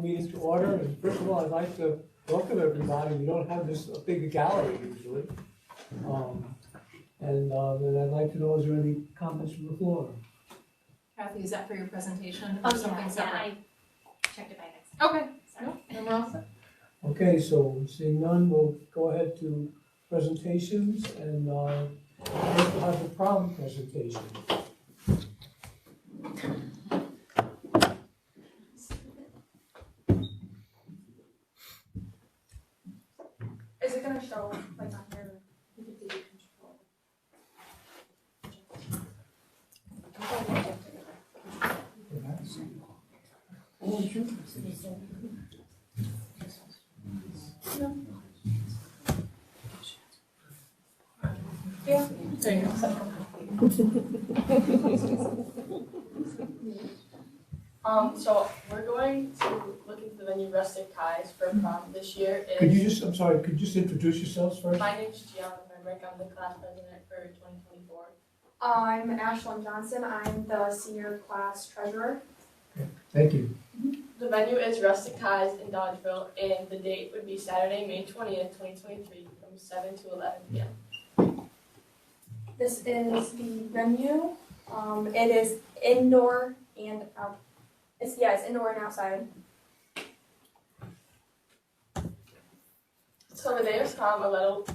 Meeting to order, and first of all, I'd like to welcome everybody. We don't have this a big gallery usually. Then I'd like to know, is there any comments from the floor? Kathy, is that for your presentation Oh, or something yeah, separate? I checked it by next. Okay, Sorry. no, then we're all set. Okay, so seeing none, we'll go ahead to presentations, and first we'll have the prom presentation. Is it gonna show like on here? You could delete control. Yeah. There you go. So we're going to look into the venue Rustic Ties for prom this year. Could you just, I'm sorry, could you just introduce yourselves first? My name's Gianna Fenrick, I'm the class president for 2024. I'm Ashlyn Johnson. I'm the senior class treasurer. Thank you. The venue is Rustic Ties in Dodgeville, and the date would be Saturday, May 20th, 2023, from 7 to 11 p.m. This is the venue. It is indoor and out. It's indoor and outside. So the day of prom, a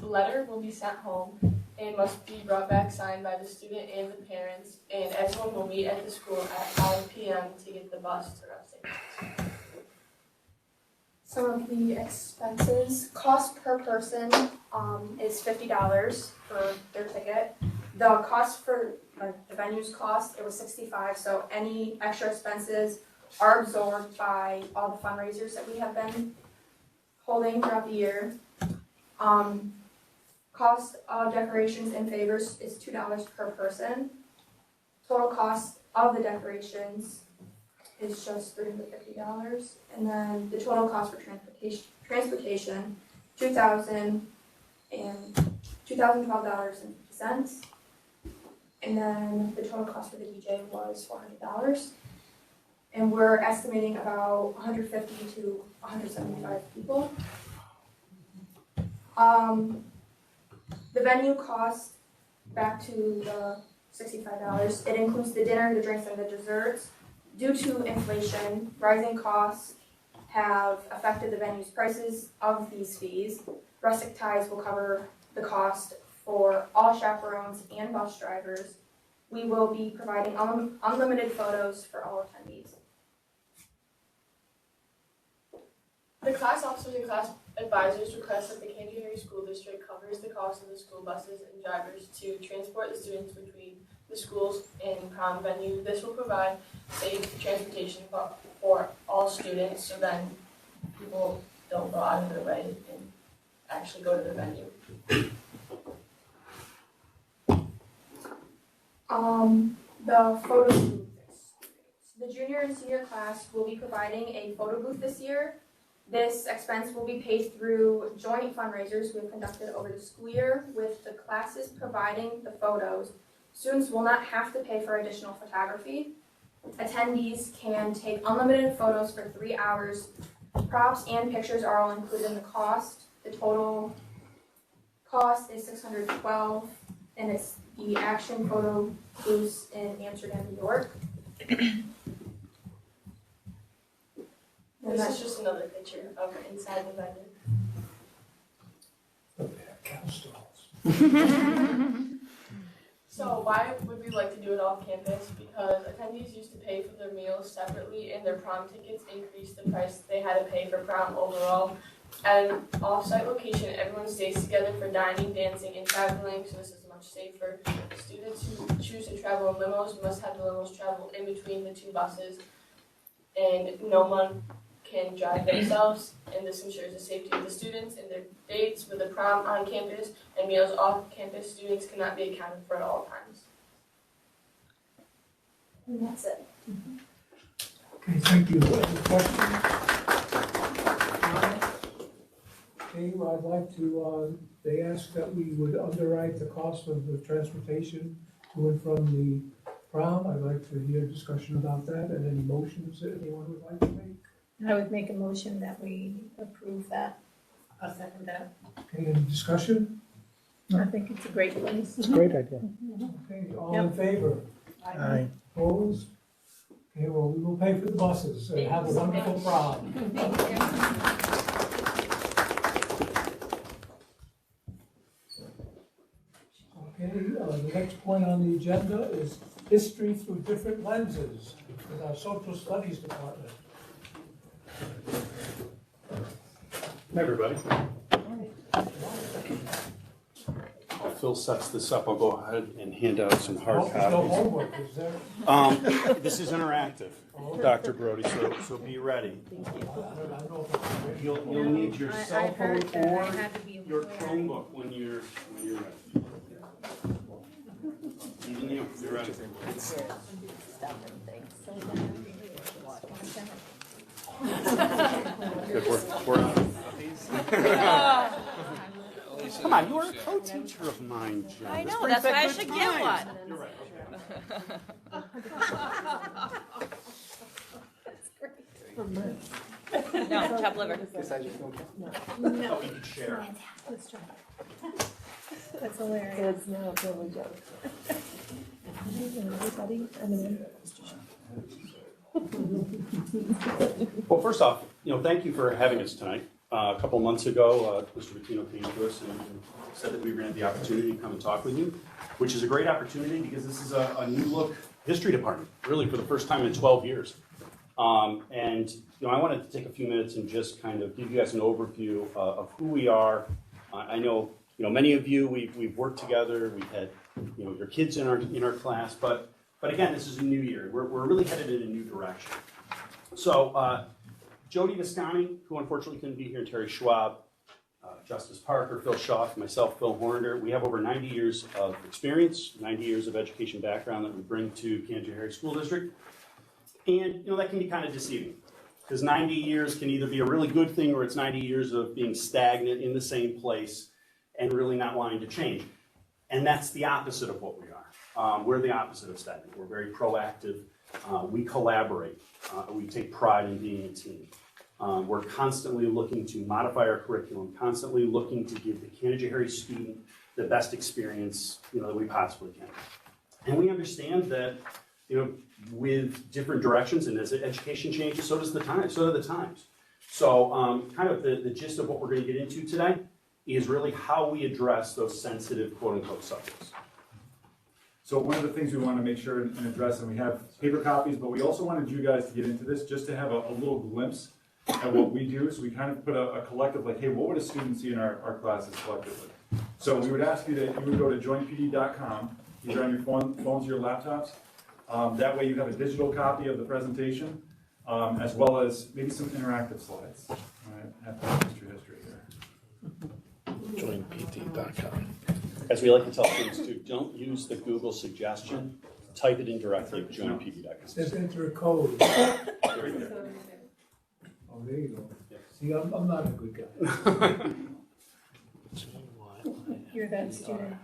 letter will be sent home and must be brought back signed by the student and the parents, and everyone will meet at the school at 5 p.m. to get the bus to Rustic Ties. Some of the expenses, cost per person is $50 for their ticket. The cost for the venue's cost, it was $65, so any extra expenses are absorbed by all the fundraisers that we have been holding throughout the year. Cost of decorations and favors is $2 per person. Total cost of the decorations is just $350, and then the total cost for transportation $2,012.50, and then the total cost for the DJ was $400, and we're estimating about 150 to 175 people. The venue cost, back to the $65. It includes the dinner, the drinks, and the desserts. Due to inflation, rising costs have affected the venue's prices of these fees. Rustic Ties will cover the cost for all chaperones and bus drivers. We will be providing unlimited photos for all attendees. The class officers and class advisors request that the Canajoharie School District covers the cost of the school buses and drivers to transport the students between the schools and prom venue. This will provide safe transportation for all students, so then people don't go out of their way and actually go to the venue. The photo booth. The junior and senior class will be providing a photo booth this year. This expense will be paid through joint fundraisers we have conducted over the school year, with the classes providing the photos. Students will not have to pay for additional photography. Attendees can take unlimited photos for 3 hours. Props and pictures are all included in the cost. The total cost is $612, and it's the Action Photo Booth in Amsterdam, New York. This is just another picture of inside the venue. Cow stalls. So why would we like to do it off campus? Because attendees used to pay for their meals separately, and their prom tickets increased the price they had to pay for prom overall. At an off-site location, everyone stays together for dining, dancing, and traveling, so this is much safer. Students who choose to travel in limos must have the limos travel in between the two buses, and no one can drive themselves, and this ensures the safety of the students and their dates with the prom on campus and meals off campus. Students cannot be accounted for at all times. And that's it. Okay, thank you. Any questions? Okay, well, I'd like to, they asked that we would underwrite the cost of the transportation to and from the prom. I'd like to hear a discussion about that and any motions that anyone would like to make. I would make a motion that we approve that. I'll second that. Okay, any discussion? I think it's a great place. It's a great idea. Okay, all in favor? Aye. Opposed? Okay, well, we will pay for the buses, and have a wonderful prom. Okay, the next point on the agenda is history through different lenses with our social studies department. Hi, everybody. While Phil sets this up, I'll go ahead and hand out some hard Hope there's no copies. homework, is there? This is interactive, Oh, Dr. Brody, so be ready. I don't know if it's- You'll need your I cell phone heard that I or had to be your aware. Chromebook when you're ready. Even you're ready. Good, we're Come on, you are a co-teacher of mine, Jen. I This know, brings that's why back I good should get times. one. You're right, okay. No, top liver. Oh, you can share. Let's try. That's hilarious. Well, first off, thank you for having us tonight. A couple months ago, Mr. Bettino came to us and said that we were going to have the opportunity to come and talk with you, which is a great opportunity because this is a new look history department, really for the first time in 12 years. And I wanted to take a few minutes and just kind of give you guys an overview of who we are. I know many of you we've worked together. We've had your kids in our class, but again, this is a new year. We're really headed in a new direction. So Jody Viscani, who unfortunately couldn't be here, and Terry Schwab, Justice Parker, Phil Schaff, myself, Phil Horner, we have over 90 years of experience, 90 years of education background that we bring to Canajoharie School District. And that can be kind of deceiving because 90 years can either be a really good thing or it's 90 years of being stagnant in the same place and really not wanting to change. And that's the opposite of what we are. We're the opposite of stagnant. We're very proactive. We collaborate. We take pride in being a team. We're constantly looking to modify our curriculum, constantly looking to give the Canajoharie student the best experience that we possibly can. And we understand that with different directions and as education changes, so do the times. So kind of the gist of what we're going to get into today is really how we address those sensitive quote-unquote subjects. So one of the things we want to make sure and address, and we have paper copies, but we also wanted you guys to get into this just to have a little glimpse at what we do. So we kind of put a collective, like, hey, what would a student see in our classes collectively? So we would ask you that you would go to joinpd.com, either on your phones or your laptops. That way you have a digital copy of the presentation, as well as maybe some interactive slides. All right, have history here. Joinpt.com. As we like to tell students too, don't use the Google suggestion. Type it in directly at joinpd.com. Just enter a code. Right there. Oh, there you go. Yeah. See, I'm not a good guy. You're that student.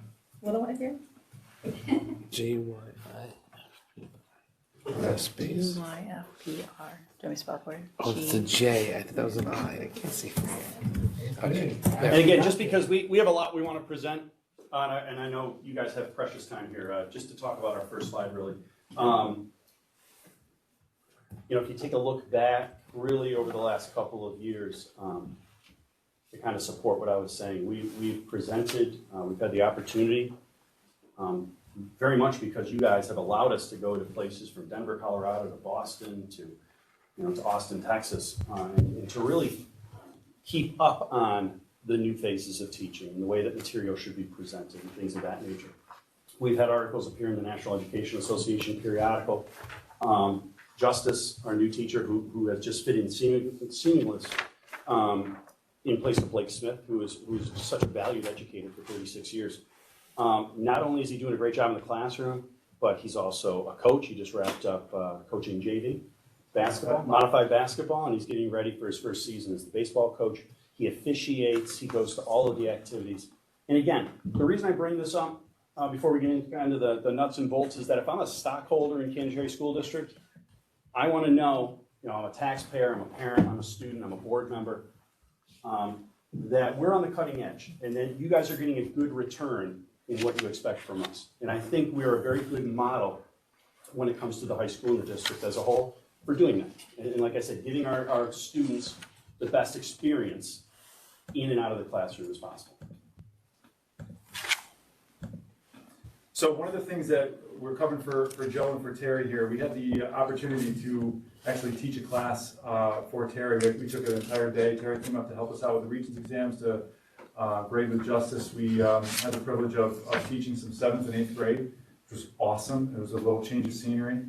What do I hear? Space. UYFPR. Do I spell for it? Oh, it's a J. I thought that was an I. I can't see from here. Okay. And again, just because we have a lot we want to present, and I know you guys have precious time here, just to talk about our first slide really. If you take a look back really over the last couple of years, to kind of support what I was saying, we've presented, we've had the opportunity, very much because you guys have allowed us to go to places from Denver, Colorado to Boston to Austin, Texas, and to really keep up on the new phases of teaching and the way that material should be presented and things of that nature. We've had articles appear in the National Education Association periodical. Justice, our new teacher who has just fit in seamless in place of Blake Smith, who's such a valued educator for 36 years. Not only is he doing a great job in the classroom, but he's also a coach. He just wrapped up coaching JV basketball, modified basketball, and he's getting ready for his first season as the baseball coach. He officiates, he goes to all of the activities. And again, the reason I bring this up before we get into the nuts and bolts is that if I'm a stockholder in Canajoharie School District, I want to know you know, I'm a taxpayer, I'm a parent, I'm a student, I'm a board member, that we're on the cutting edge, and that you guys are getting a good return in what you expect from us. And I think we are a very good model when it comes to the high school and the district as a whole for doing that. And like I said, giving our students the best experience in and out of the classroom as possible. So one of the things that we're covering for Joe and for Terry here, we had the opportunity to actually teach a class for Terry. We took an entire day. Terry came up to help us out with the Regents exams to grade with justice. We had the privilege of teaching some 7th and 8th grade, which was awesome. It was a little change of scenery.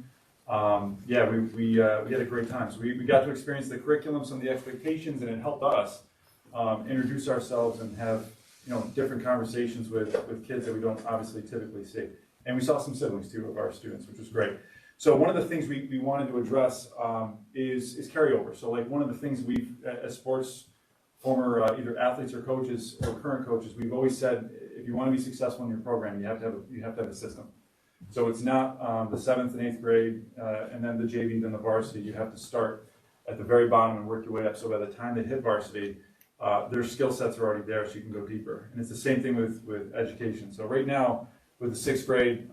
Yeah, we had a great time. So we got to experience the curriculum, some of the expectations, and it helped us introduce ourselves and have, you know, different conversations with kids that we don't obviously typically see. And we saw some siblings too of our students, which was great. So one of the things we wanted to address is carryover. So like one of the things we've, as sports, former either athletes or coaches or current coaches, we've always said, if you want to be successful in your program, you have to have a system. So it's not the 7th and 8th grade and then the JV, then the varsity. You have to start at the very bottom and work your way up. So by the time they hit varsity, their skill sets are already there, so you can go deeper. And it's the same thing with education. So right now, with the 6th grade,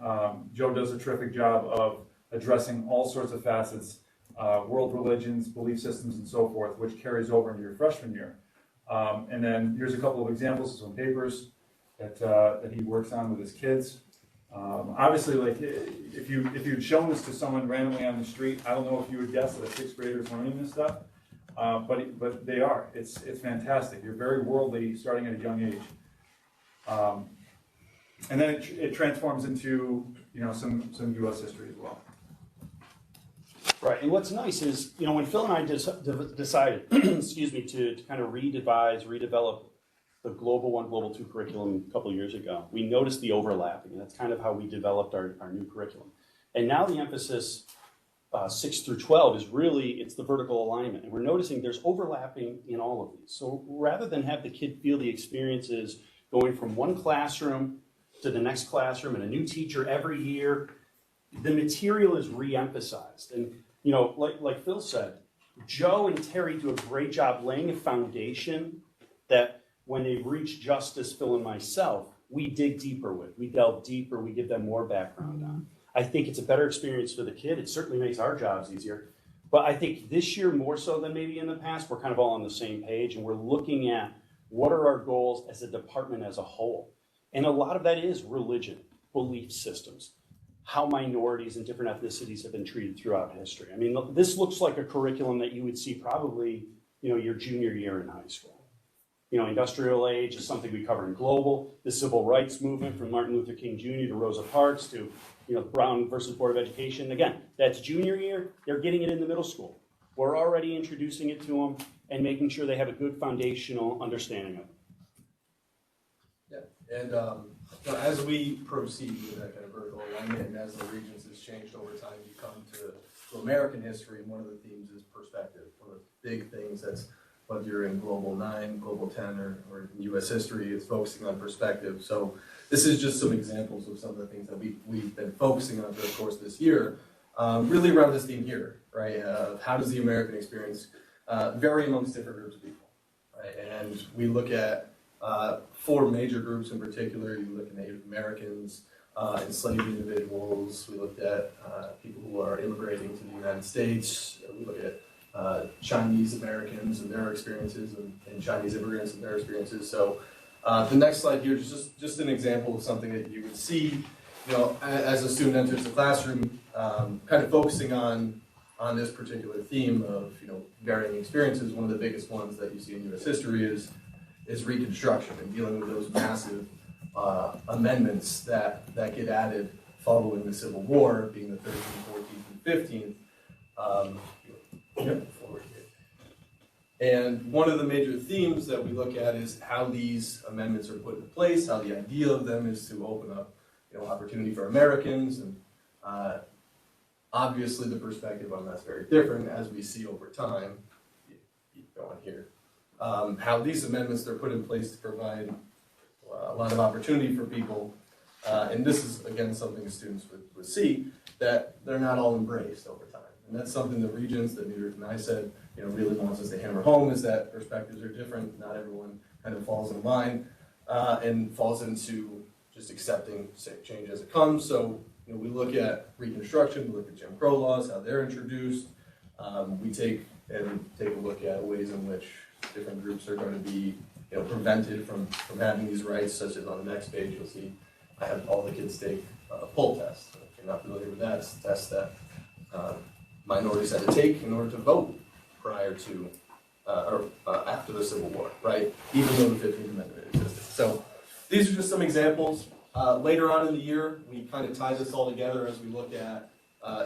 Joe does a terrific job of addressing all sorts of facets, world religions, belief systems, and so forth, which carries over into your freshman year. And then here's a couple of examples of some papers that he works on with his kids. Obviously, like if you'd shown this to someone randomly on the street, I don't know if you would guess that a 6th grader is learning this stuff. But they are. It's fantastic. You're very worldly starting at a young age. And then it transforms into, you know, some U.S. history as well. Right, and what's nice is, you know, when Phil and I decided, excuse me, to kind of redevelop the Global 1, Global 2 curriculum a couple of years ago, we noticed the overlapping, and that's kind of how we developed our new curriculum. And now the emphasis 6 through 12 is really, it's the vertical alignment. And we're noticing there's overlapping in all of these. So rather than have the kid feel the experiences going from one classroom to the next classroom and a new teacher every year, the material is re-emphasized. And, you know, like Phil said, Joe and Terry do a great job laying a foundation that when they reach Justice, Phil, and myself, we dig deeper with. We delve deeper, we give them more background on. I think it's a better experience for the kid. It certainly makes our jobs easier. But I think this year, more so than maybe in the past, we're kind of all on the same page, and we're looking at what are our goals as a department as a whole. And a lot of that is religion, belief systems, how minorities and different ethnicities have been treated throughout history. I mean, this looks like a curriculum that you would see probably, you know, your junior year in high school. You know, industrial age is something we cover in global. The civil rights movement from Martin Luther King Jr. to Rosa Parks to, you know, Brown versus Board of Education. Again, that's junior year. They're getting it in the middle school. We're already introducing it to them and making sure they have a good foundational understanding of it. Yeah, and you know, as we proceed with that kind of vertical alignment, and as the regions has changed over time, you come to American history, and one of the themes is perspective. One of the big things that's, whether you're in Global 9, Global 10, or U.S. history, is focusing on perspective. So this is just some examples of some of the things that we've been focusing on through the course of this year, really around this theme here, right? How does the American experience vary amongst different groups of people, right? And we look at 4 major groups in particular. You look at Native Americans, enslaved individuals. We looked at people who are immigrating to the United States. We look at Chinese Americans and their experiences, and Chinese immigrants and their experiences. So the next slide here is just an example of something that you would see, you know, as a student enters the classroom, kind of focusing on this particular theme of, you know, varying experiences. One of the biggest ones that you see in U.S. history is Reconstruction and dealing with those massive amendments that get added following the Civil War, being the 13th, 14th, and 15th. Forward here. And one of the major themes that we look at is how these amendments are put in place, how the idea of them is to open up, you know, opportunity for Americans, and obviously the perspective on that's very different as we see over time. Keep going here. How these amendments, they're put in place to provide a lot of opportunity for people, and this is again something students would see, that they're not all embraced over time. And that's something the Regents, that New York and I said, really wants us to hammer home, is that perspectives are different. Not everyone kind of falls in line and falls into just accepting change as it comes. So, we look at Reconstruction, we look at Jim Crow laws, how they're introduced. We take a look at ways in which different groups are going to be, prevented from having these rights, such as on the next page, you'll see I have all the kids take a poll test. If you're not familiar with that, it's a test that minorities had to take in order to vote prior to or after the Civil War, right? Even though the 15th Amendment existed. So these are just some examples. Later on in the year, we kind of tie this all together as we look at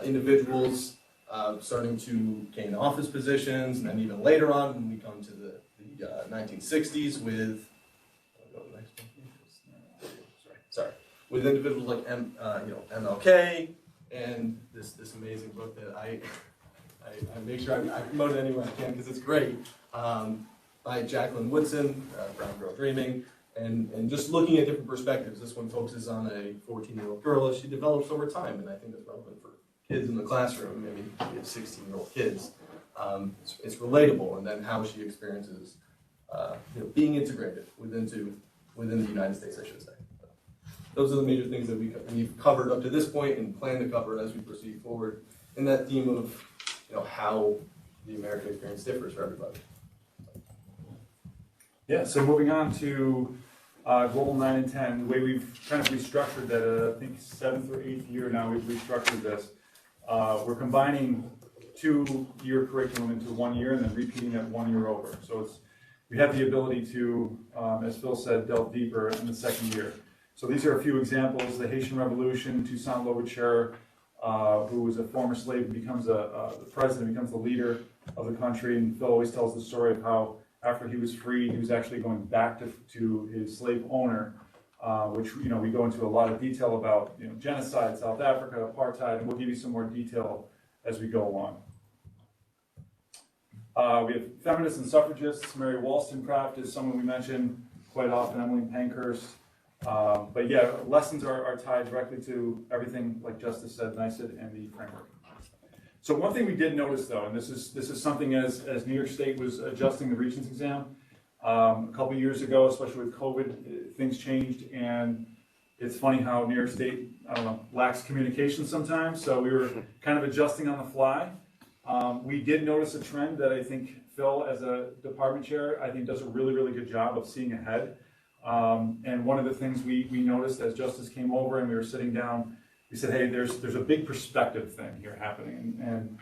individuals starting to gain office positions, and then even later on when we come to the 1960s with, with individuals like MLK and this amazing book that I make sure I promote it anywhere I can because it's great, by Jacqueline Woodson, Brown Girl Dreaming, and just looking at different perspectives. This one focuses on a 14-year-old girl as she develops over time, and I think that's relevant for kids in the classroom, maybe 16-year-old kids. It's relatable, and then how she experiences being integrated within the United States, I should say. Those are the major things that we've covered up to this point and plan to cover as we proceed forward in that theme of how the American experience differs for everybody. Yeah, so moving on to Global 9 and 10, the way we've kind of restructured that, I think 7th or 8th year now we've restructured this. We're combining 2-year curriculum into 1 year and then repeating that 1 year over. So we have the ability to, as Phil said, delve deeper in the second year. So these are a few examples. The Haitian Revolution, Toussaint Louverture, who was a former slave, becomes the president, becomes the leader of the country. And Phil always tells the story of how after he was freed, he was actually going back to his slave owner, which we go into a lot of detail about, genocide, South Africa, apartheid, and we'll give you some more detail as we go along. We have feminists and suffragists. Mary Wollstonecraft is someone we mention quite often, Emmeline Pankhurst. But yeah, lessons are tied directly to everything, like Justice said, and I said, and the framework. So one thing we did notice, though, and this is something as New York State was adjusting the Regents exam a couple of years ago, especially with COVID, things changed, and it's funny how New York State, lacks communication sometimes. So we were kind of adjusting on the fly. We did notice a trend that I think Phil, as a department chair, I think does a really, really good job of seeing ahead. And one of the things we noticed as Justice came over and we were sitting down, we said, hey, there's a big perspective thing here happening. And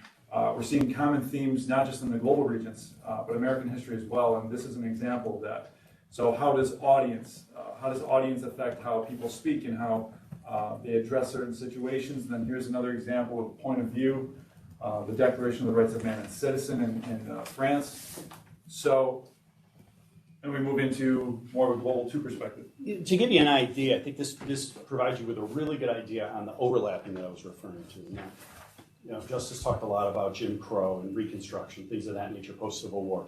we're seeing common themes, not just in the global regions, but American history as well. And this is an example of that. So how does audience affect how people speak and how they address certain situations? And then here's another example of point of view, the Declaration of the Rights of Man and Citizen in France. So, and we move into more of a global 2 perspective. To give you an idea, I think this provides you with a really good idea on the overlapping that I was referring to. Now, Justice talked a lot about Jim Crow and Reconstruction, things of that nature, post-Civil War.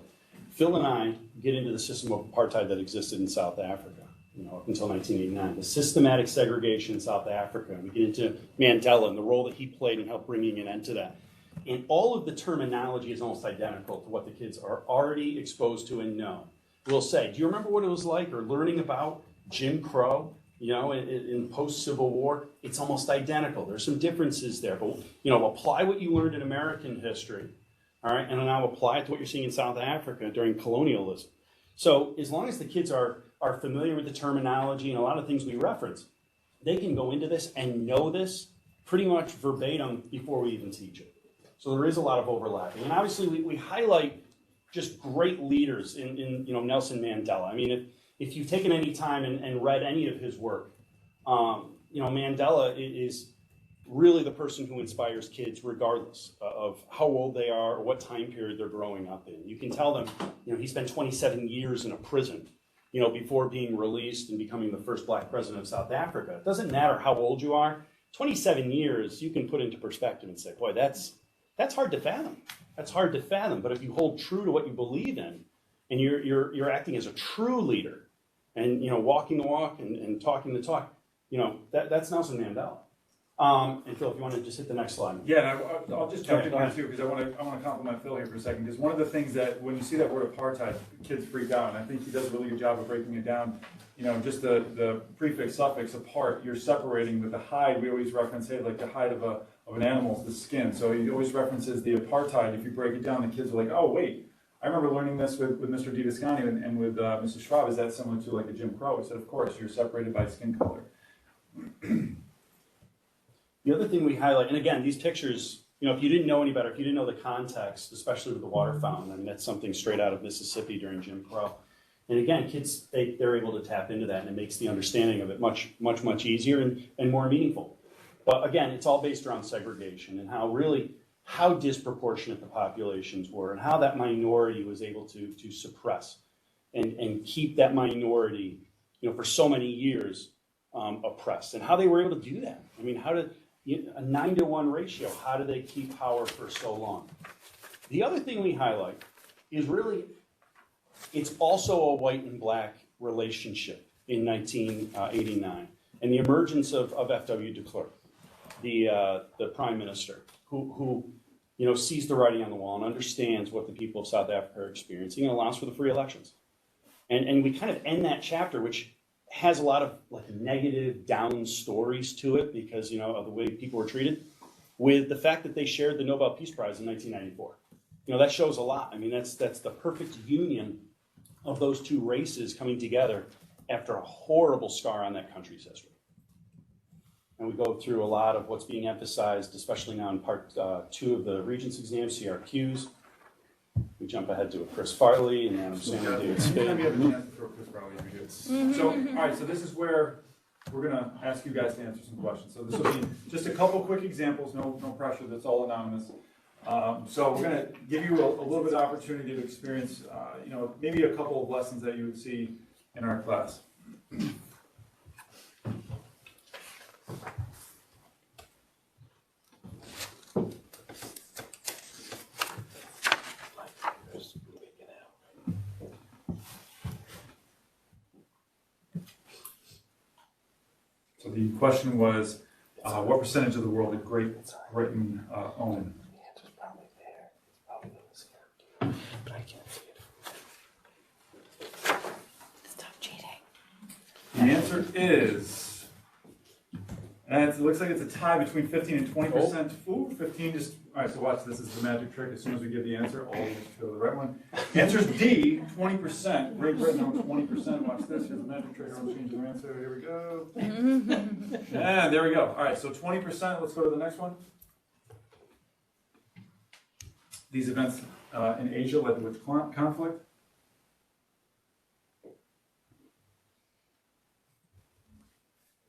Phil and I get into the system of apartheid that existed in South Africa, up until 1989. The systematic segregation in South Africa. We get into Mandela and the role that he played in help bringing an end to that. And all of the terminology is almost identical to what the kids are already exposed to and know. We'll say, do you remember what it was like, or learning about Jim Crow, in post-Civil War? It's almost identical. There's some differences there, but, apply what you learned in American history, all right, and now apply it to what you're seeing in South Africa during colonialism. So as long as the kids are familiar with the terminology and a lot of things we reference, they can go into this and know this pretty much verbatim before we even teach it. So there is a lot of overlapping. And obviously we highlight just great leaders in Nelson Mandela. I mean, if you've taken any time and read any of his work, Mandela is really the person who inspires kids regardless of how old they are or what time period they're growing up in. You can tell them, he spent 27 years in a prison, before being released and becoming the first black president of South Africa. It doesn't matter how old you are. 27 years you can put into perspective and say, boy, that's hard to fathom. That's hard to fathom. But if you hold true to what you believe in, and you're acting as a true leader, and walking the walk and talking the talk, that's Nelson Mandela. And Phil, if you want to just hit the next slide. Yeah, and I'll just jump Okay, in go here ahead. too, because I want to compliment Phil here for a second, because one of the things that, when you see that word apartheid, kids freak out, and I think he does a really good job of breaking it down. You know, just the prefix, suffix, apart, you're separating with the hide, we always reference, hey, like the hide of an animal is the skin, so he always references the apartheid. If you break it down, the kids are like, oh, wait, I remember learning this with Mr. DeDescani and with Mrs. Schwab, is that similar to like a Jim Crow? He said, of course, you're separated by skin color. The other thing we highlight, and again, these pictures, you know, if you didn't know any better, if you didn't know the context, especially with the water fountain, I mean, that's something straight out of Mississippi during Jim Crow. And again, kids, they're able to tap into that, and it makes the understanding of it much easier and more meaningful. But again, it's all based around segregation and how disproportionate the populations were and how that minority was able to suppress and keep that minority, you know, for so many years oppressed, and how they were able to do that. I mean, a 9-to-1 ratio, how do they keep power for so long? The other thing we highlight is really, it's also a white and black relationship in 1989, and the emergence of F.W. de Klerk, the prime minister, who you know, sees the writing on the wall and understands what the people of South Africa are experiencing and allows for the free elections. And we kind of end that chapter, which has a lot of like negative down stories to it because, you know, of the way people were treated, with the fact that they shared the Nobel Peace Prize in 1994. You know, that shows a lot. I mean, that's the perfect union of those two races coming together after a horrible scar on that country's history. And we go through a lot of what's being emphasized, especially now in part 2 of the Regents exam, CRQs. We jump ahead to a Chris Farley and Adam Sandler, David Spade. So, all right, so this is where we're gonna ask you guys to answer some questions. So this will be just a couple quick examples, no pressure, that's all anonymous. So we're gonna give you a little bit of opportunity to experience, you know, maybe a couple of lessons that you would see in our class. So the question was, what percentage of the world did Great Britain own? The answer's probably there. It's probably on the CRQ, but I can't see it. Stop cheating. The answer is, and it looks like it's a tie between 15 and 20%. Ooh, 15 just, all right, so watch, this is the magic trick. As soon as we give the answer, all of us go to the right one. The answer is D, 20%. Great Britain owns 20%. Watch this, here's the magic trick. I'll change the answer. Here we go. And there we go. All right, so 20%. Let's go to the next one. These events in Asia led to which conflict?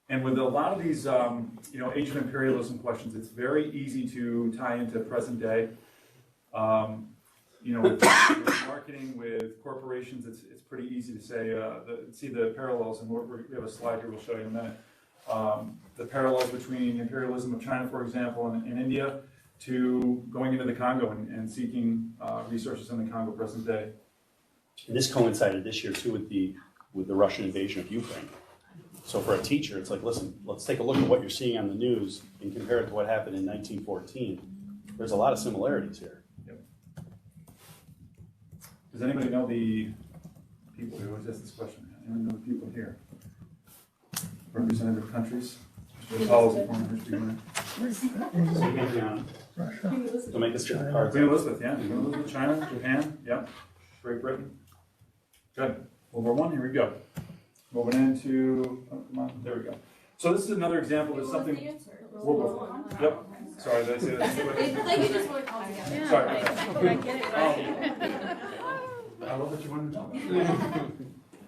And with a lot of these, you know, Asian imperialism questions, it's very easy to tie into present day. You know, with marketing, with corporations, it's pretty easy to say, see the parallels, and we have a slide here we'll show you in a minute. The parallels between the imperialism of China, for example, and India, to going into the Congo and seeking resources in the Congo present day. And this coincided this year too with the Russian invasion of Ukraine. So for a teacher, it's like, listen, let's take a look at what you're seeing on the news and compare it to what happened in 1914. There's a lot of similarities here. Yep. Does anybody know the people? We always ask this question. Anyone know the people here? Representative countries? Mr. Apollo's a former history winner. So make this hard. Queen Elizabeth, yeah. Queen Elizabeth, China, Japan, yep. Great Britain. Good. World War I, here we go. Moving into, oh, come on, there we go. So this is another example of something. World War I. Yep. Sorry, did I say that? Like you just work all together. Sorry. I get it right. I love that you wanted to talk about it.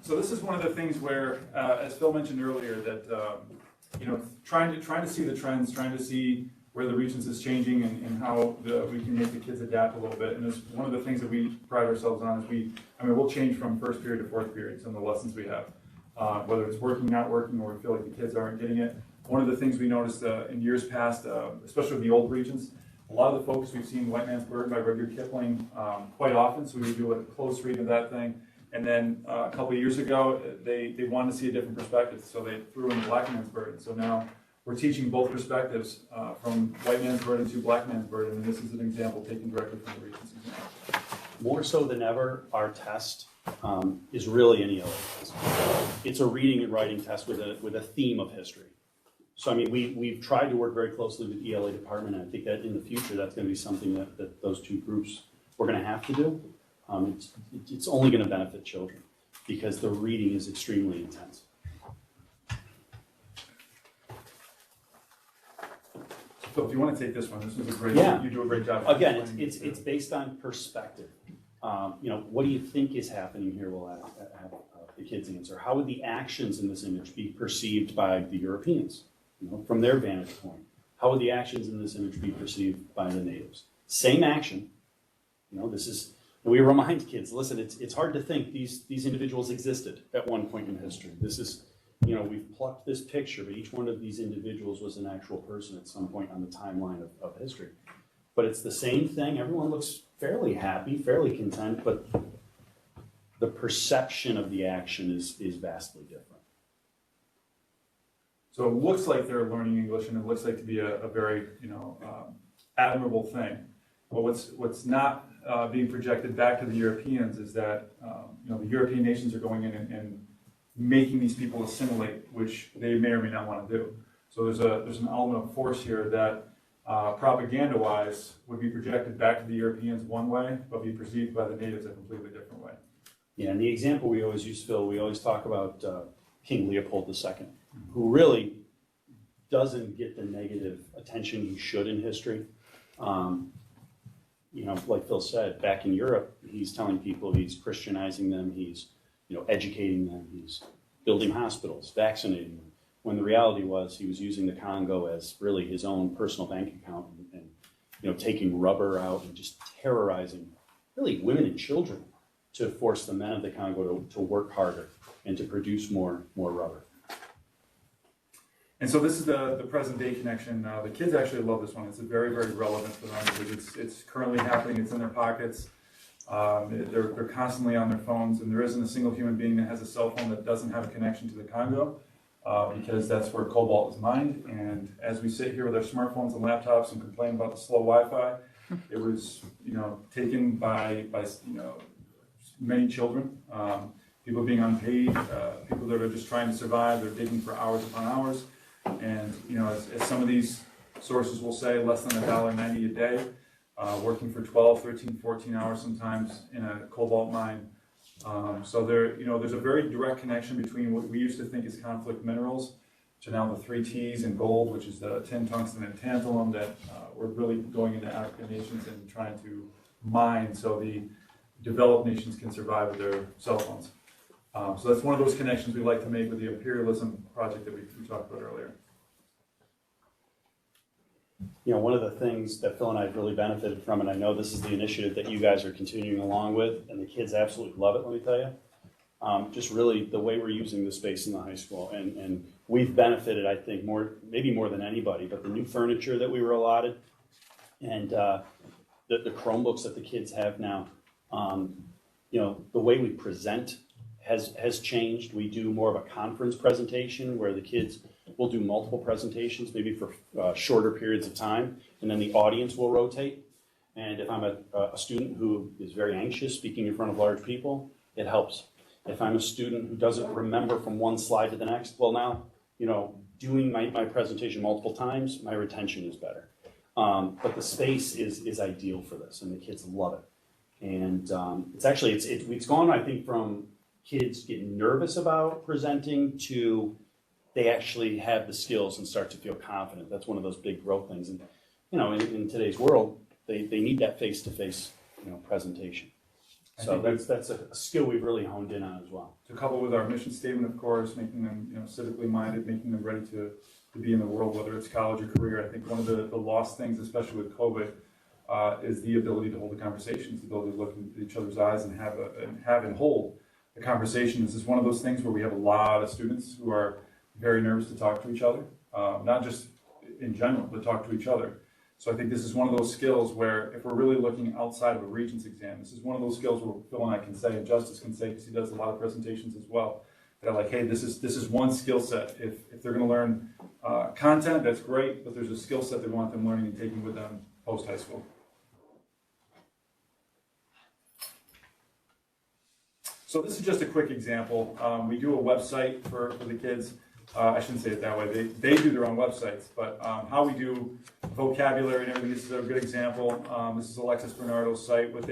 So this is one of the things where, as Phil mentioned earlier, that you know, trying to see the trends, trying to see where the Regents is changing and how we can make the kids adapt a little bit. And it's one of the things that we pride ourselves on is we'll change from first period to fourth period, some of the lessons we have. Whether it's working, not working, or we feel like the kids aren't getting it. One of the things we noticed in years past, especially with the old Regents, a lot of the focus we've seen White Man's Burden by Rudyard Kipling quite often, so we do a close read of that thing. And then a couple of years ago, they wanted to see a different perspective, so they threw in Black Man's Burden. So now we're teaching both perspectives from white man's burden to black man's burden, and this is an example taken directly from the Regents exam. More so than ever, our test is really an ELA test. It's a reading and writing test with a theme of history. So I mean, we've tried to work very closely with the ELA department, and I think that in the future, that's going to be something that those two groups we're going to have to do. It's only going to benefit children because the reading is extremely intense. So if you want to take this one, this was a great, Yeah. you do a great job. Again, it's based on perspective. What do you think is happening here? We'll have the kids answer. How would the actions in this image be perceived by the Europeans, from their vantage point? How would the actions in this image be perceived by the natives? Same action. We remind kids, listen, it's hard to think these individuals existed at one point in history. This is, we've plucked this picture, but each one of these individuals was an actual person at some point on the timeline of history. But it's the same thing. Everyone looks fairly happy, fairly content, but the perception of the action is vastly different. So it looks like they're learning English, and it looks like to be a very, admirable thing. But what's not being projected back to the Europeans is that, the European nations are going in and making these people assimilate, which they may or may not want to do. So there's an element of force here that propaganda-wise would be projected back to the Europeans one way, but be perceived by the natives a completely different way. Yeah, and the example we always use, Phil, we always talk about King Leopold II, who really doesn't get the negative attention he should in history. Like Phil said, back in Europe, he's telling people he's Christianizing them, he's educating them, he's building hospitals, vaccinating them. When the reality was he was using the Congo as really his own personal bank account and taking rubber out and just terrorizing really women and children to force the men of the Congo to work harder and to produce more rubber. And so this is the present day connection. The kids actually love this one. It's very, very relevant for them because it's currently happening. It's in their pockets. They're constantly on their phones, and there isn't a single human being that has a cell phone that doesn't have a connection to the Congo because that's where cobalt is mined. And as we sit here with our smartphones and laptops and complain about the slow Wi-Fi, it was taken by many children, people being unpaid, people that are just trying to survive. They're digging for hours upon hours. And, as some of these sources will say, less than $1.90 a day, working for 12, 13, 14 hours sometimes in a cobalt mine. So there's a very direct connection between what we used to think is conflict minerals, which are now the 3 T's and gold, which is the tin, tungsten, and tantalum that we're really going into African nations and trying to mine so the developed nations can survive with their cell phones. So that's one of those connections we like to make with the imperialism project that we talked about earlier. One of the things that Phil and I have really benefited from, and I know this is the initiative that you guys are continuing along with, and the kids absolutely love it, let me tell you, just really the way we're using the space in the high school. And we've benefited, I think, maybe more than anybody, but the new furniture that we were allotted and the Chromebooks that the kids have now, the way we present has changed. We do more of a conference presentation where the kids will do multiple presentations, maybe for shorter periods of time, and then the audience will rotate. And if I'm a student who is very anxious speaking in front of large people, it helps. If I'm a student who doesn't remember from one slide to the next, well now, doing my presentation multiple times, my retention is better. But the space is ideal for this, and the kids love it. And it's gone, I think, from kids getting nervous about presenting to they actually have the skills and start to feel confident. That's one of those big growth things. And, in today's world, they need that face-to-face, presentation. So that's a skill we've really honed in on as well. To couple with our mission statement, of course, making them, civically minded, making them ready to be in the world, whether it's college or career. I think one of the lost things, especially with COVID, is the ability to hold the conversations, the ability to look into each other's eyes and have and hold the conversation. This is one of those things where we have a lot of students who are very nervous to talk to each other, not just in general, but talk to each other. So I think this is one of those skills where if we're really looking outside of a Regents exam, this is one of those skills where Phil and I can say, and Justice can say, because he does a lot of presentations as well, They're like, hey, this is one skill set. If they're gonna learn content, that's great, but there's a skill set they want them learning and taking with them post-high school. So this is just a quick example. We do a website for the kids. I shouldn't say it that way. They do their own websites, but how we do vocabulary and everything, this is a good example. This is Alexis Bernardo's site. What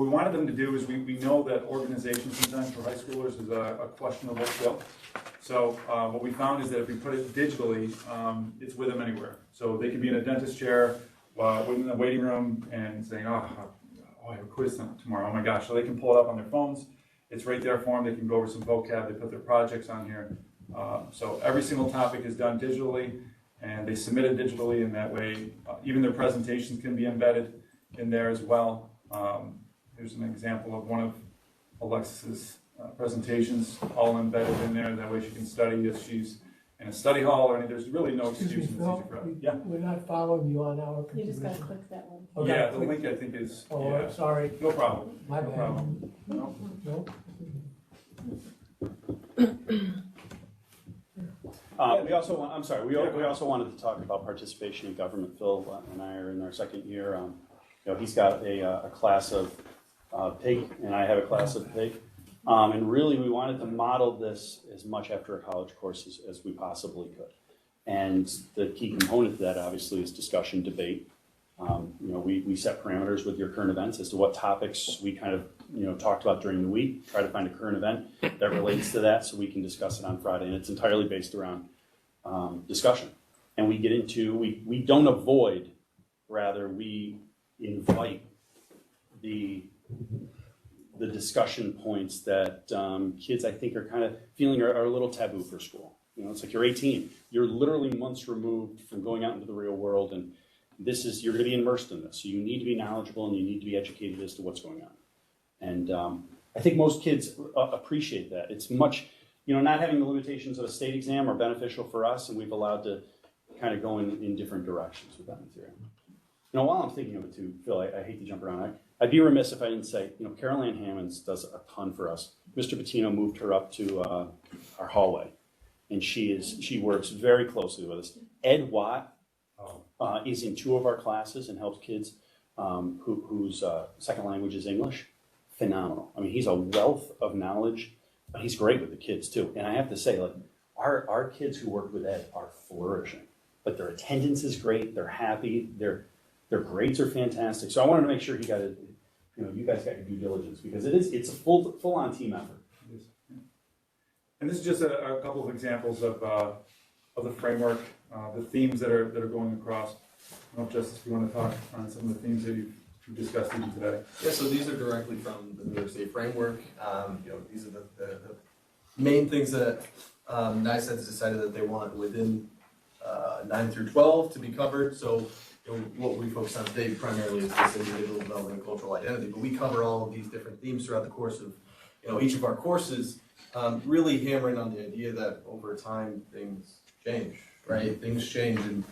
we wanted them to do is we know that organization sometimes for high schoolers is a questionable skill. So what we found is that if we put it digitally, it's with them anywhere. So they could be in a dentist chair, within the waiting room, and saying, oh, I have a quiz tomorrow. Oh my gosh! So they can pull it up on their phones. It's right there for them. They can go over some vocab. They put their projects on here. So every single topic is done digitally, and they submit it digitally, and that way, even their presentations can be embedded in there as well. Here's an example of one of Alexis's presentations, all embedded in there. That way she can study if she's in a study hall or anything. There's really no excuse. Excuse me, Phil, we're not following you on our You just computer. gotta click that one. Okay, Yeah, the click. link I think is, Oh, yeah, I'm sorry, no problem. my No bad. problem. No. No? We also want, I'm sorry, we also wanted to talk about participation in government. Phil and I are in our second year. You know, he's got a class of pig, and I have a class of pig. And really, we wanted to model this as much after a college course as we possibly could. And the key component to that, obviously, is discussion, debate. You know, we set parameters with your current events as to what topics we kind of, you know, talked about during the week. Try to find a current event that relates to that so we can discuss it on Friday. And it's entirely based around discussion. And we get into, we don't avoid, rather we invite the discussion points that kids, I think, are kind of feeling are a little taboo for school. You know, it's like you're 18. You're literally months removed from going out into the real world, and you're going to be immersed in this. So you need to be knowledgeable and you need to be educated as to what's going on. And I think most kids appreciate that. It's much, you know, not having the limitations of a state exam are beneficial for us, and we've allowed to kind of go in different directions with that material. You know, while I'm thinking of it too, Phil, I hate to jump around. I'd be remiss if I didn't say, you know, Carol Ann Hammonds does a ton for us. Mr. Patino moved her up to our hallway, and she works very closely with us. Ed Watt is in 2 of our classes and helps kids whose second language is English. Phenomenal. I mean, he's a wealth of knowledge, but he's great with the kids too. And I have to say, like, our kids who work with Ed are flourishing. Like, their attendance is great. They're happy. Their grades are fantastic. So I wanted to make sure you guys got your due diligence, because it's a full-on team effort. It is. Yeah. And this is just a couple of examples of the framework, the themes that are going across. I don't know, Justice, if you want to talk on some of the themes that you've discussed even today. Yeah, so these are directly from the New York State framework. You know, these are the main things that NICE has decided that they want within 9 through 12 to be covered. So, you know, what we focus on today primarily is this individual development and cultural identity, but we cover all of these different themes throughout the course of, you know, each of our courses, really hammering on the idea that over time things change, right? Things change, and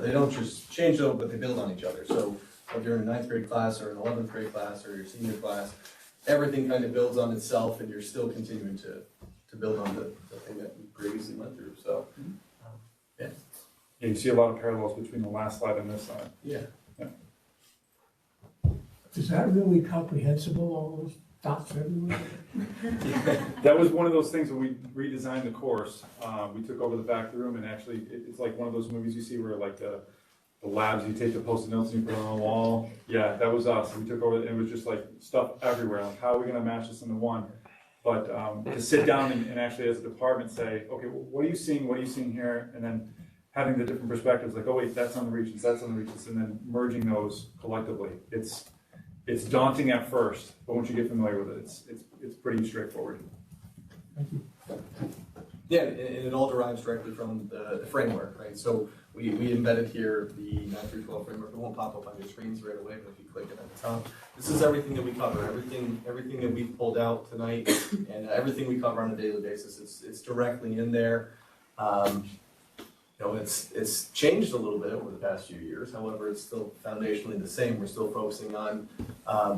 they don't just change though, but they build on each other. So if you're in a 9th grade class or an 11th grade class or your senior class, everything kind of builds on itself, and you're still continuing to build on the thing that you previously went through. So, yeah. Yeah, you see a lot of parallels between the last slide and this slide. Yeah. Is that really comprehensible, all those dots everywhere? That was one of those things when we redesigned the course. We took over the back room, and actually it's like one of those movies you see where like the labs, you take the post-it notes and you put it on the wall. Yeah, that was us. We took over, and it was just like stuff everywhere. Like, how are we going to match this into one? But to sit down and actually as a department say, okay, what are you seeing? What are you seeing here? And then having the different perspectives, like, oh wait, that's on the Regents, that's on the Regents, and then merging those collectively. It's daunting at first, but once you get familiar with it, it's pretty straightforward. Thank you. Yeah, and it all derives directly from the framework, right? So we embedded here the 9 through 12 framework. It won't pop up on your screens right away, but if you click it at the top, this is everything that we cover, everything that we've pulled out tonight, and everything we cover on a daily basis. It's directly in there. You know, it's changed a little bit over the past few years. However, it's still foundationally the same. We're still focusing on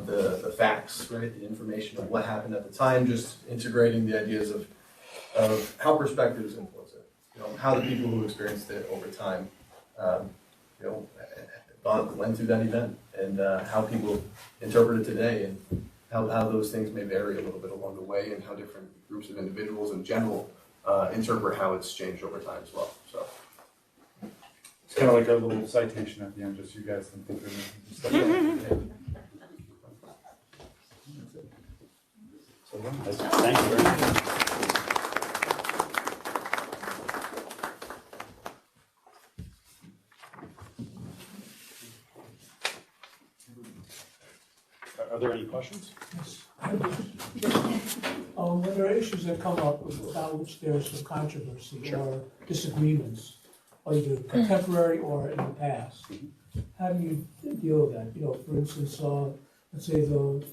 the facts, right? The information of what happened at the time, just integrating the ideas of of how perspectives influence it. You know, how the people who experienced it over time, you know, went through that event, and how people interpret it today, and how those things may vary a little bit along the way, and how different groups of individuals in general interpret how it's changed over time as well. So It's kind of like our little citation at the end, just so you guys can think of stuff like that. So, thank you very much. Are there any questions? Yes. When there are issues that come up about which there's some controversy or disagreements, either contemporary or in the past, how do you deal with that? You know, for instance, let's say the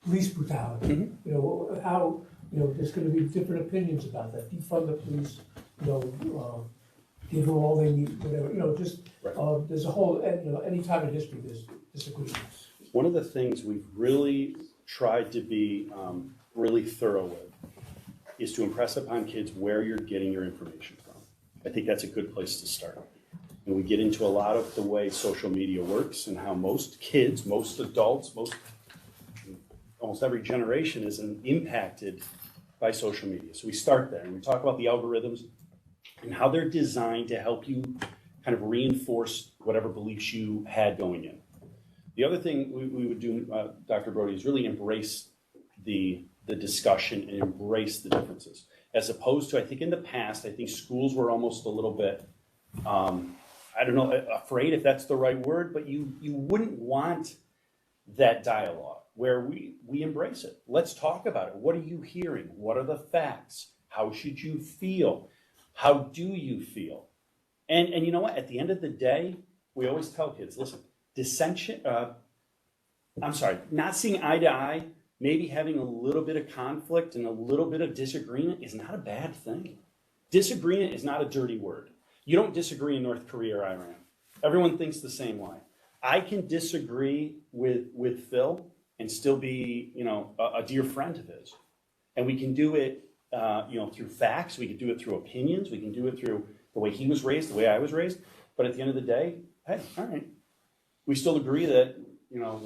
police brutality. You know, how, you know, there's gonna be different opinions about that. Defund the police, you know, give them all they need, whatever, you know, just, there's a whole, you know, any time in history, there's disagreements. One of the things we've really tried to be really thorough with is to impress upon kids where you're getting your information from. I think that's a good place to start. And we get into a lot of the way social media works and how most kids, most adults, almost every generation is impacted by social media. So we start there and we talk about the algorithms and how they're designed to help you kind of reinforce whatever beliefs you had going in. The other thing we would do, Dr. Brody, is really embrace the discussion and embrace the differences. As opposed to, I think in the past, I think schools were almost a little bit, I don't know, afraid if that's the right word, but you wouldn't want that dialogue where we embrace it. Let's talk about it. What are you hearing? What are the facts? How should you feel? How do you feel? And you know what? At the end of the day, we always tell kids, listen, not seeing eye to eye, maybe having a little bit of conflict and a little bit of disagreement is not a bad thing. Disagreement is not a dirty word. You don't disagree in North Korea or Iran. Everyone thinks the same way. I can disagree with Phil and still be, you know, a dear friend of his. And we can do it, you know, through facts. We can do it through opinions. We can do it through the way he was raised, the way I was raised. But at the end of the day, hey, all right. We still agree that, you know,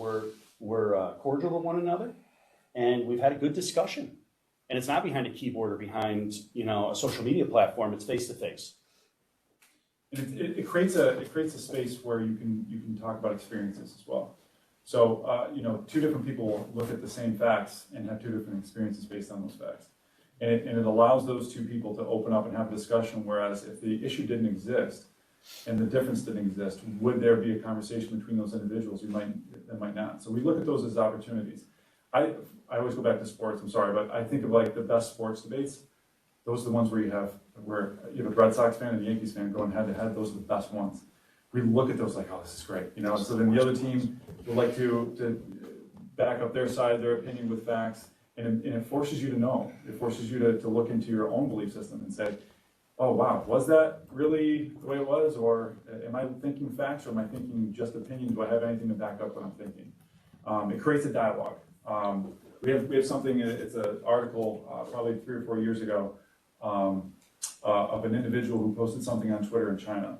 we're cordial to one another, and we've had a good discussion. And it's not behind a keyboard or behind, you know, a social media platform. It's face to face. And it creates a space where you can talk about experiences as well. So you know, two different people look at the same facts and have two different experiences based on those facts, and it allows those two people to open up and have a discussion. Whereas if the issue didn't exist and the difference didn't exist, would there be a conversation between those individuals? That might not. So we look at those as opportunities. I always go back to sports. I'm sorry, but I think of like the best sports debates. Those are the ones where you have a Red Sox fan and a Yankees fan going head to head. Those are the best ones. We look at those like, oh, this is great, you know. So then the other team would like to back up their side, their opinion with facts, and it forces you to know. It forces you to look into your own belief system and say, oh wow, was that really the way it was, or am I thinking facts, or am I thinking just opinion? Do I have anything to back up what I'm thinking? It creates a dialogue. We have something. It's an article probably 3 or 4 years ago. Of an individual who posted something on Twitter in China,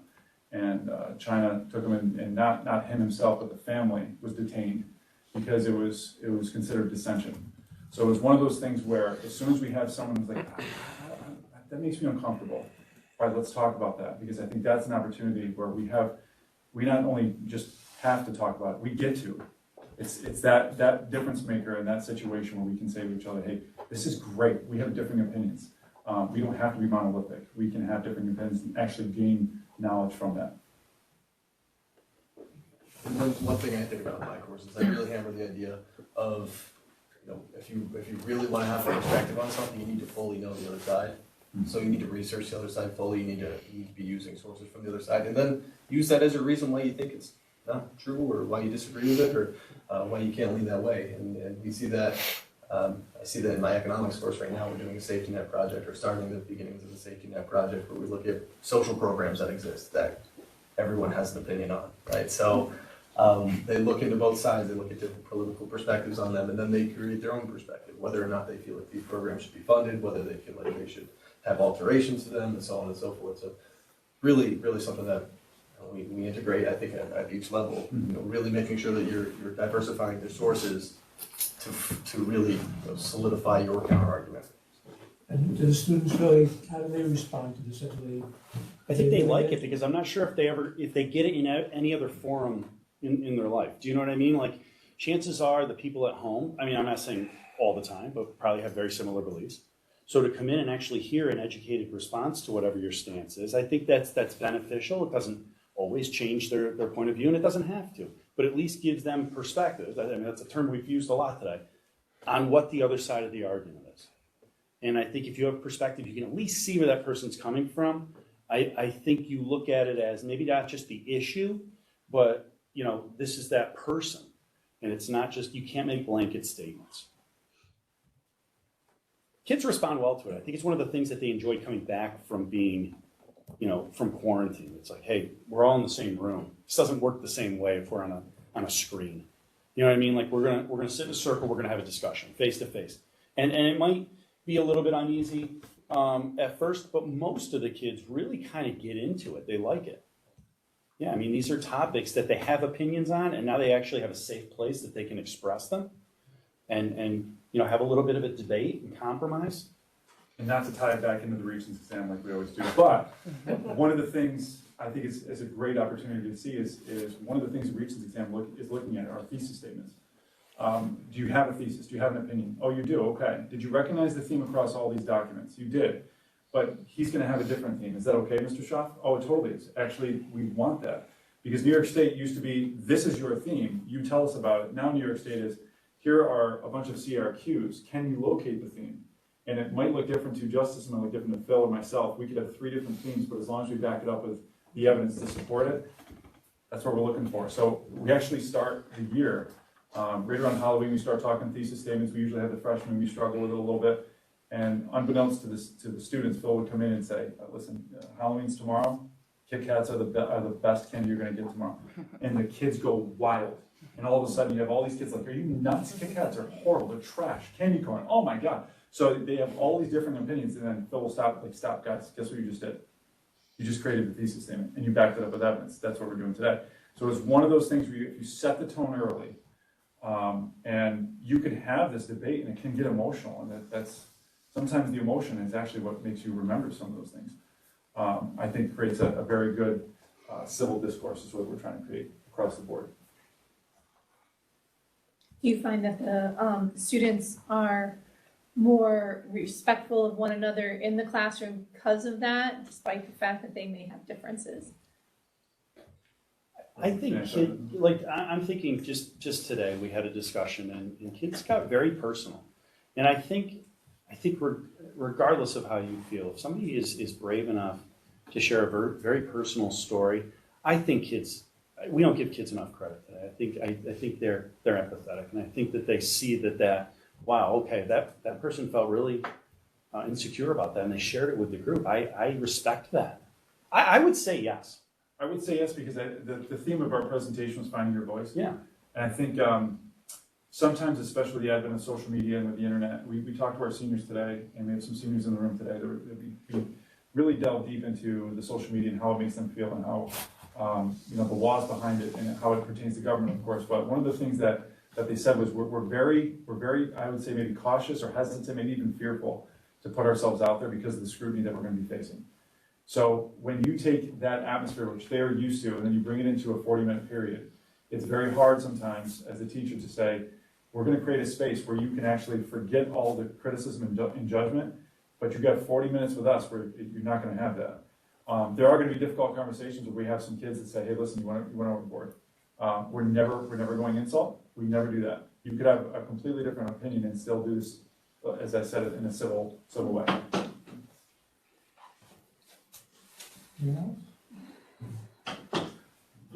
and China took him in, and not him himself, but the family was detained because it was considered dissension. So it was one of those things where as soon as we have someone who's like, that makes me uncomfortable. All right, let's talk about that, because I think that's an opportunity where we not only just have to talk about it, we get to. It's that difference maker in that situation where we can say to each other, hey, this is great. We have differing opinions. We don't have to be monolithic. We can have different opinions and actually gain knowledge from that. And one thing I think about in my courses, I really hammer the idea of, you know, if you really want to have a perspective on something, you need to fully know the other side. So you need to research the other side fully. You need to be using sources from the other side, and then use that as a reason why you think it's not true, or why you disagree with it, or why you can't lean that way. And we see that. I see that in my economics course right now. We're doing a safety net project, or starting the beginnings of the safety net project, where we look at social programs that exist that everyone has an opinion on, right? So They look into both sides, they look at different political perspectives on them, and then they create their own perspective, whether or not they feel like these programs should be funded, whether they feel like they should have alterations to them, and so on and so forth. So really, really something that we integrate, I think, at each level, really making sure that you're diversifying your sources to really solidify your counter argument. And do the students really, how do they respond to this? I think they like it because I'm not sure if they get it in any other forum in their life. Do you know what I mean? Like, chances are the people at home, I mean, I'm not saying all the time, but probably have very similar beliefs. So to come in and actually hear an educated response to whatever your stance is, I think that's beneficial. It doesn't always change their point of view, and it doesn't have to, but at least gives them perspective. I mean, that's a term we've used a lot today, on what the other side of the argument is. And I think if you have perspective, you can at least see where that person's coming from. I think you look at it as maybe not just the issue, but this is that person. And it's not just, you can't make blanket statements. Kids respond well to it. I think it's one of the things that they enjoy coming back from being, from quarantine. It's like, hey, we're all in the same room. This doesn't work the same way if we're on a screen. You know what I mean? Like we're gonna sit in a circle, we're gonna have a discussion, face to face. And it might be a little bit uneasy at first, but most of the kids really kind of get into it. They like it. Yeah, I mean, these are topics that they have opinions on, and now they actually have a safe place that they can express them and have a little bit of a debate and compromise. And not to tie it back into the Regents exam like we always do, but one of the things I think is a great opportunity to see is one of the things the Regents exam is looking at are thesis statements. Do you have a thesis? Do you have an opinion? Oh, you do, okay. Did you recognize the theme across all these documents? You did, but he's gonna have a different theme. Is that okay, Mr. Schaff? Oh, it totally is. Actually, we want that. Because New York State used to be, this is your theme, you tell us about it. Now New York State is, here are a bunch of CRQs. Can you locate the theme? And it might look different to Justice, it might look different to Phil or myself. We could have 3 different themes, but as long as we back it up with the evidence to support it, that's what we're looking for. So we actually start the year, right around Halloween, we start talking thesis statements. We usually have the freshmen, we struggle with it a little bit. And unbeknownst to the students, Phil would come in and say, listen, Halloween's tomorrow. Kit Kats are the best candy you're gonna get tomorrow. And the kids go wild. And all of a sudden you have all these kids like, are you nuts? Kit Kats are horrible, they're trash. Candy corn, oh my God. So they have all these different opinions, and then Phil will stop guys, guess what you just did? You just created the thesis statement, and you backed it up with evidence. That's what we're doing today. So it's one of those things where you set the tone early, and you can have this debate, and it can get emotional, and that's sometimes the emotion is actually what makes you remember some of those things. I think creates a very good civil discourse is what we're trying to create across the board. Do you find that the students are more respectful of one another in the classroom because of that, despite the fact that they may have differences? I think I'm thinking just today we had a discussion and kids got very personal. And I think regardless of how you feel, if somebody is brave enough to share a very personal story, I think we don't give kids enough credit today. I think they're empathetic, and I think that they see that wow, okay, that person felt really insecure about that, and they shared it with the group. I respect that. I would say yes. I would say yes because the theme of our presentation was finding your voice. Yeah. And I think sometimes, especially with the advent of social media and with the internet, we talked to our seniors today, and we have some seniors in the room today that we really delve deep into the social media and how it makes them feel and how the laws behind it and how it pertains to government, of course. But one of the things that they said was we're very, I would say maybe cautious or hesitant, maybe even fearful to put ourselves out there because of the scrutiny that we're going to be facing. So when you take that atmosphere, which they're used to, and then you bring it into a 40-minute period, it's very hard sometimes as a teacher to say, we're going to create a space where you can actually forget all the criticism and judgment, but you've got 40 minutes with us where you're not going to have that. There are going to be difficult conversations where we have some kids that say, hey, listen, you went overboard. We're never going insult. We never do that. You could have a completely different opinion and still do this, as I said, in a civil way.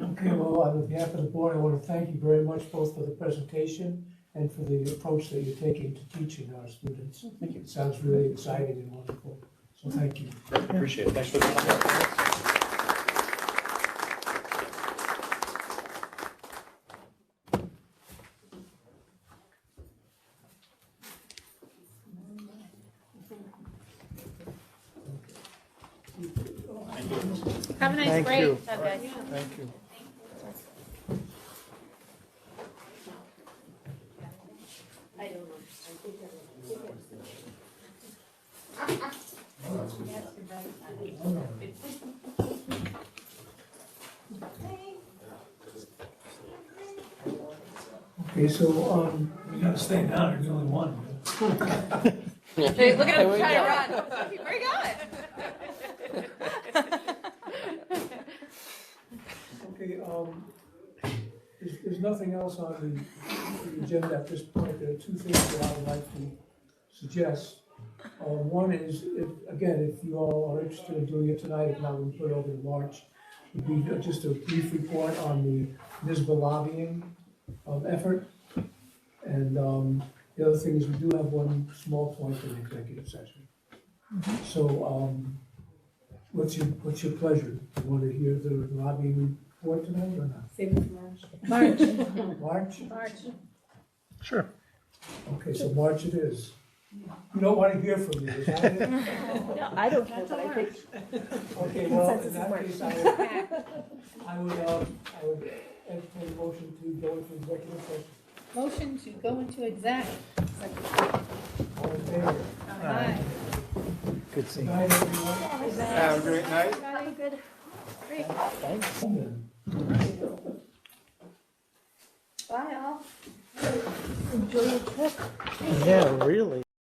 Okay, well, on behalf of the board, I want to thank you very much both for the presentation and for the approach that you're taking to teaching our students. Thank you. It sounds really exciting and wonderful, so thank you. Appreciate it. Thanks for the time. Have a nice Thank break. you. Okay. Thank you. Okay, so, we gotta stay down, there's only one. Hey, look at him trying to run. Where you going? Okay, there's nothing else on the agenda at this point. There are two things that I would like to suggest. One is, if you all are interested in doing it tonight, if not, we'll put it over to March. Would be just a brief report on the municipal lobbying effort. And the other thing is we do have one small point for the executive session. So what's your pleasure? You want to hear the lobbying report tonight or not? March. March? March. Sure. Okay, so March it is. You don't want to hear from me, is that it? No, I don't know, but I think Okay, well, in that case, I would entertain a motion to go into executive session. Motion to go into exec. All in favor? Aye. Good seeing Good you. night, everyone. Have a great night. Good. Bye all. Yeah, really.